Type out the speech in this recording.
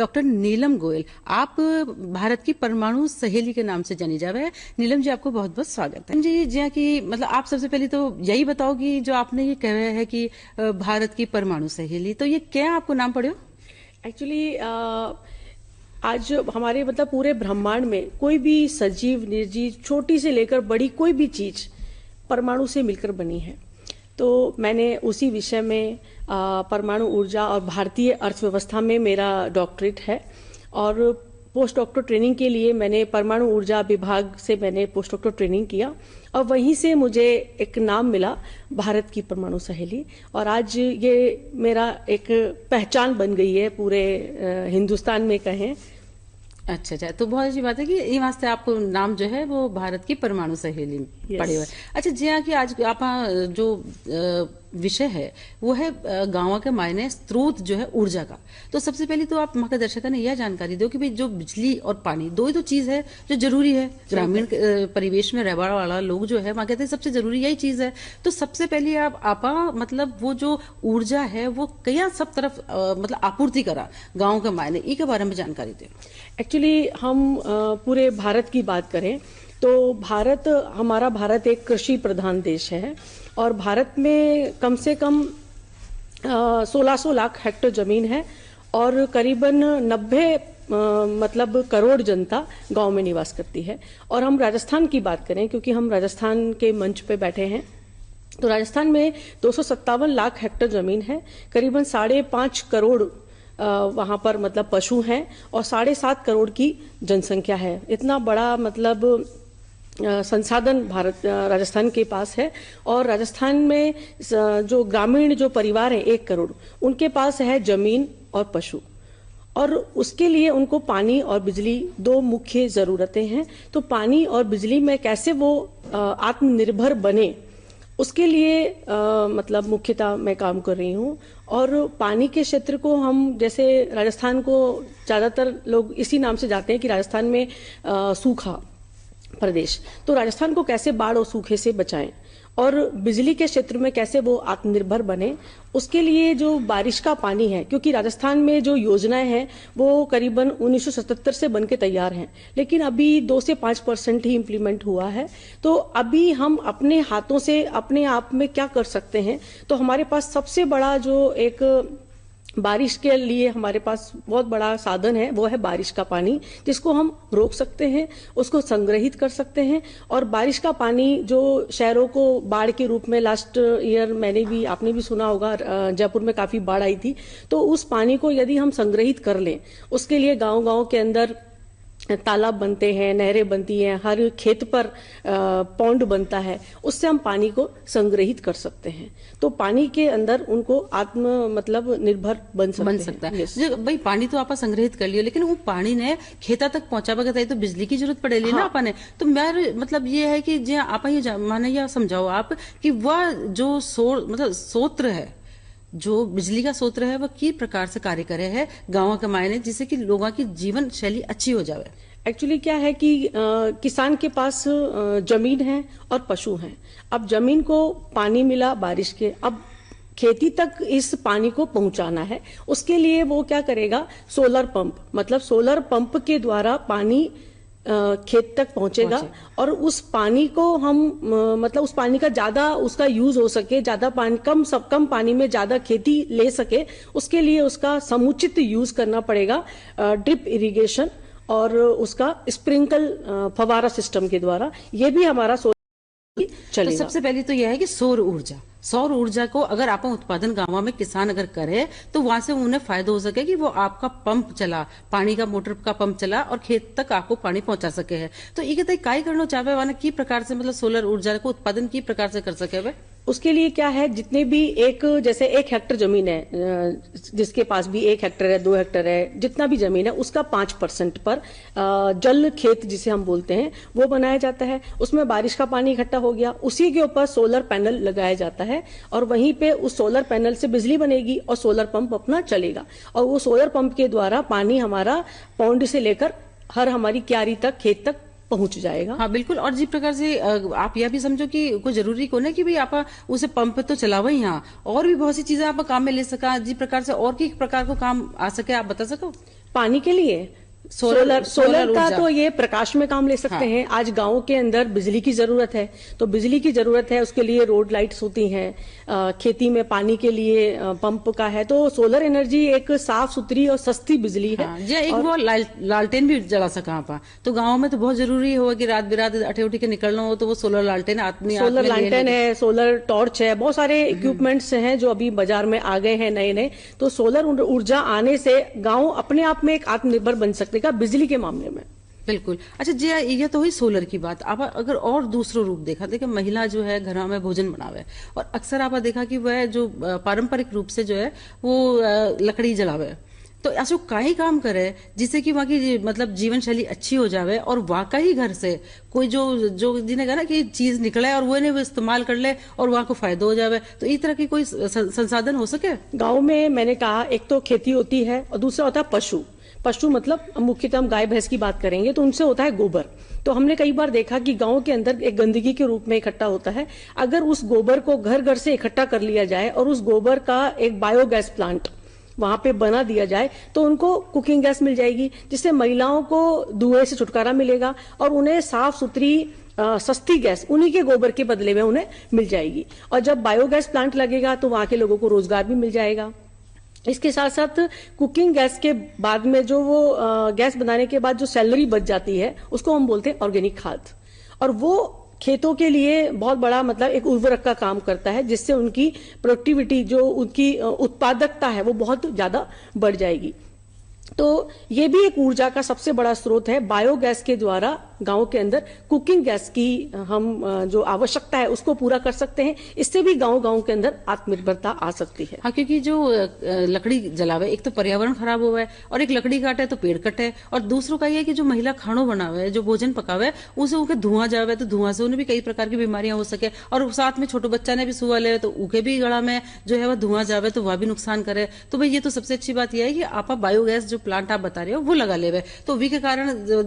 Doctor नीलम गोयल, आप भारत की परमाणु सहेली के नाम से जानी जावे है। नीलम जी, आपको बहुत बहुत स्वागत है जी। जी कि मतलब आप सबसे पहले तो यही बताओ कि जो आपने ये कहा है कि भारत की परमाणु सहेली, तो ये क्या आपको नाम पड़े? एक्चुअली आज हमारे मतलब पूरे ब्रह्मांड में कोई भी सजीव निर्जीव छोटी से लेकर बड़ी कोई भी चीज परमाणु से मिलकर बनी है। तो मैंने उसी विषय में परमाणु ऊर्जा और भारतीय अर्थव्यवस्था में मेरा डॉक्टरेट है और पोस्ट डॉक्टर ट्रेनिंग के लिए मैंने परमाणु ऊर्जा विभाग से मैंने पोस्ट डॉक्टर ट्रेनिंग किया और वहीं से मुझे एक नाम मिला भारत की परमाणु सहेली। और आज ये मेरा एक पहचान बन गई है पूरे हिंदुस्तान में कहें। अच्छा, तो बहुत अच्छी बात है कि ये वास्ते आपको नाम जो है वो भारत की परमाणु सहेली पड़े हुए। अच्छा जी हाँ, कि आज आप जो विषय है वो है गांव के मायने स्रोत जो है ऊर्जा का। तो सबसे पहले तो आप हमारे दर्शकों ने यह जानकारी दो कि भाई जो बिजली और पानी दो ही तो चीज है जो जरूरी है। ग्रामीण परिवेश में रहने वाला लोग जो है वहां कहते हैं सबसे जरूरी यही चीज है। तो सबसे पहले आप मतलब वो जो ऊर्जा है वो कया सब तरफ मतलब आपूर्ति करा गाँव के मायने, इसके बारे में जानकारी दे। एक्चुअली हम पूरे भारत की बात करें तो हमारा भारत एक कृषि प्रधान देश है और भारत में कम से कम 1600 लाख हेक्टेयर जमीन है और करीबन 90 मतलब करोड़ जनता गांव में निवास करती है। और हम राजस्थान की बात करें क्योंकि हम राजस्थान के मंच पे बैठे हैं, तो राजस्थान में 257 लाख हेक्टेयर जमीन है, करीबन 5.5 करोड़ वहां पर मतलब पशु हैं और 7.5 करोड़ की जनसंख्या है। इतना बड़ा मतलब संसाधन राजस्थान के पास है। और राजस्थान में जो ग्रामीण जो परिवार है 1 करोड़, उनके पास है जमीन और पशु और उसके लिए उनको पानी और बिजली दो मुख्य जरूरतें हैं। तो पानी और बिजली में कैसे वो आत्मनिर्भर बने उसके लिए मतलब मुख्यतः मैं काम कर रही हूँ। और पानी के क्षेत्र को हम जैसे राजस्थान को ज्यादातर लोग इसी नाम से जाते हैं कि राजस्थान में सूखा प्रदेश, तो राजस्थान को कैसे बाढ़ और सूखे से बचाएं और बिजली के क्षेत्र में कैसे वो आत्मनिर्भर बने, उसके लिए जो बारिश का पानी है, क्योंकि राजस्थान में जो योजनाएं हैं वो करीबन 1977 से बनके तैयार हैं, लेकिन अभी 2 से 5% ही इम्प्लीमेंट हुआ है। तो अभी हम अपने हाथों से अपने आप में क्या कर सकते हैं, तो हमारे पास सबसे बड़ा जो एक बारिश के लिए हमारे पास बहुत बड़ा साधन है वो है बारिश का पानी, जिसको हम रोक सकते हैं, उसको संग्रहित कर सकते हैं। और बारिश का पानी जो शहरों को बाढ़ के रूप में लास्ट ईयर आपने भी सुना होगा, जयपुर में काफी बाढ़ आई थी, तो उस पानी को यदि हम संग्रहित कर लें, उसके लिए गांव-गांव के अंदर तालाब बनते हैं, नहरें बनती हैं, हर खेत पर पौंड बनता है, उससे हम पानी को संग्रहित कर सकते हैं। तो पानी के अंदर उनको मतलब निर्भर बन सकता है। yes. भाई पानी तो आप संग्रहित कर लियो, लेकिन वो पानी ने खेता तक पहुंचावे तो बिजली की जरूरत पड़ेगी ना आपने। तो मेरा मतलब ये है कि जो आप ये माने या समझाओ आप कि वह जो मतलब सोत्र है, जो बिजली का स्रोत है, वह किस प्रकार से कार्य करे है गाँव के मायने, जिससे कि लोगों की जीवन शैली अच्छी हो जाए। एक्चुअली क्या है कि किसान के पास जमीन है और पशु हैं। अब जमीन को पानी मिला बारिश के, अब खेती तक इस पानी को पहुंचाना है, उसके लिए वो क्या करेगा, सोलर पंप, मतलब सोलर पंप के द्वारा पानी खेत तक पहुंचेगा और उस पानी को हम मतलब उस पानी का ज्यादा उसका यूज हो सके, ज्यादा पानी कम पानी में ज्यादा खेती ले सके, उसके लिए उसका समुचित यूज करना पड़ेगा ड्रिप इरिगेशन और उसका स्प्रिंकल फवारा सिस्टम के द्वारा। ये भी हमारा चलेगा। तो सबसे पहले तो यह है कि सौर ऊर्जा को अगर आप उत्पादन गांव में किसान अगर करे तो वहां से उन्हें फायदा हो सके कि वो आपका पंप चला, पानी का मोटर का पंप चला और खेत तक आपको पानी पहुंचा सके है। तो ये कहते काय करना चाहे वाना की प्रकार से मतलब सोलर ऊर्जा को उत्पादन की प्रकार से कर सके वे। उसके लिए क्या है, जितने भी जैसे 1 हेक्टेयर जमीन है, जिसके पास भी 1 हेक्टेयर है, 2 हेक्टेयर है, जितना भी जमीन है उसका 5% पर जल खेत जिसे हम बोलते हैं वो बनाया जाता है। उसमें बारिश का पानी इकट्ठा हो गया, उसी के ऊपर सोलर पैनल लगाया जाता है और वहीं पे उस सोलर पैनल से बिजली बनेगी और सोलर पंप अपना चलेगा और वो सोलर पंप के द्वारा पानी हमारा पौंड से लेकर हर हमारी क्यारी तक, खेत तक पहुंच जाएगा। हाँ बिल्कुल। और जिस प्रकार से आप यह भी समझो कि कोई जरूरी को ना कि भाई आप उसे पंप तो चलावा ही, यहाँ और भी बहुत सी चीजें आप काम में ले सका, जिस प्रकार से और किस प्रकार को काम आ सके, आप बता सको। पानी के लिए सोलर सोलर का ऊर्जा। तो ये प्रकाश में काम ले सकते हैं। आज गांव के अंदर बिजली की जरूरत है, तो बिजली की जरूरत है, उसके लिए रोड लाइट्स होती हैं, खेती में पानी के लिए पंप का है। तो सोलर एनर्जी एक साफ सुथरी और सस्ती बिजली है। हाँ, जी एक वो लालटेन भी जला सका आप, तो गाँव में तो बहुत जरूरी होगा कि रात बिरात अठे उठी के निकलना हो तो वो सोलर लालटेन आदमी सोलर लालटेन है, सोलर टॉर्च है, बहुत सारे इक्विपमेंट्स हैं जो अभी बाजार में आ गए हैं नए नए। तो सोलर ऊर्जा आने से गांव अपने आप में एक आत्मनिर्भर बन सकते का बिजली के मामले में। बिल्कुल। अच्छा जी, ये तो हुई सोलर की बात। आप अगर और दूसरो रूप देखा, देखिए महिला जो है घर में भोजन बनावे और अक्सर आपने देखा कि वह जो पारंपरिक रूप से जो है वो लकड़ी जलावे, तो ऐसा काई काम करे जिससे कि वहां की मतलब जीवन शैली अच्छी हो जावे और वाकई घर से कोई जो जो जिन्हें कहा ना कि चीज निकले और वो ने वो इस्तेमाल कर ले और वहां को फायदा हो जावे, तो इस तरह की कोई संसाधन हो सके गाँव में। मैंने कहा एक तो खेती होती है और दूसरा होता है पशु। पशु मतलब मुख्यतः हम गाय भैंस की बात करेंगे तो उनसे होता है गोबर। तो हमने कई बार देखा कि गांव के अंदर एक गंदगी के रूप में इकट्ठा होता है। अगर उस गोबर को घर घर से इकट्ठा कर लिया जाए और उस गोबर का एक बायोगैस प्लांट वहां पे बना दिया जाए तो उनको कुकिंग गैस मिल जाएगी, जिससे महिलाओं को धुएं से छुटकारा मिलेगा और उन्हें साफ सुथरी सस्ती गैस उन्हीं के गोबर के बदले में उन्हें मिल जाएगी। और जब बायोगैस प्लांट लगेगा तो वहां के लोगों को रोजगार भी मिल जाएगा। इसके साथ साथ कुकिंग गैस के बाद में जो वो गैस बनाने के बाद जो सैलरी बच जाती है उसको हम बोलते हैं ऑर्गेनिक खाद, और वो खेतों के लिए बहुत बड़ा मतलब एक उर्वरक का काम करता है, जिससे उनकी प्रोडक्टिविटी जो उनकी उत्पादकता है वो बहुत ज्यादा बढ़ जाएगी। तो ये भी एक ऊर्जा का सबसे बड़ा स्रोत है। बायोगैस के द्वारा गांव के अंदर कुकिंग गैस की हम जो आवश्यकता है उसको पूरा कर सकते हैं। इससे भी गांव के अंदर आत्मनिर्भरता आ सकती है। हाँ, क्योंकि जो लकड़ी जलावे एक तो पर्यावरण खराब हुआ है और एक लकड़ी काटे तो पेड़ कटे, और दूसरों का ये कि जो महिला खानों बनावे जो भोजन पकावे उसे उनके धुआं जावे तो धुआं से उन्हें भी कई प्रकार की बीमारियां हो सके, और साथ में छोटे बच्चा ने भी सुआ ले तो उनके भी गला में जो है वह धुआं जावे तो वह भी नुकसान करे। तो भाई ये तो सबसे अच्छी बात यह है कि आप बायोगैस जो प्लांट आप बता रहे हो वो लगा ले, तो वी के कारण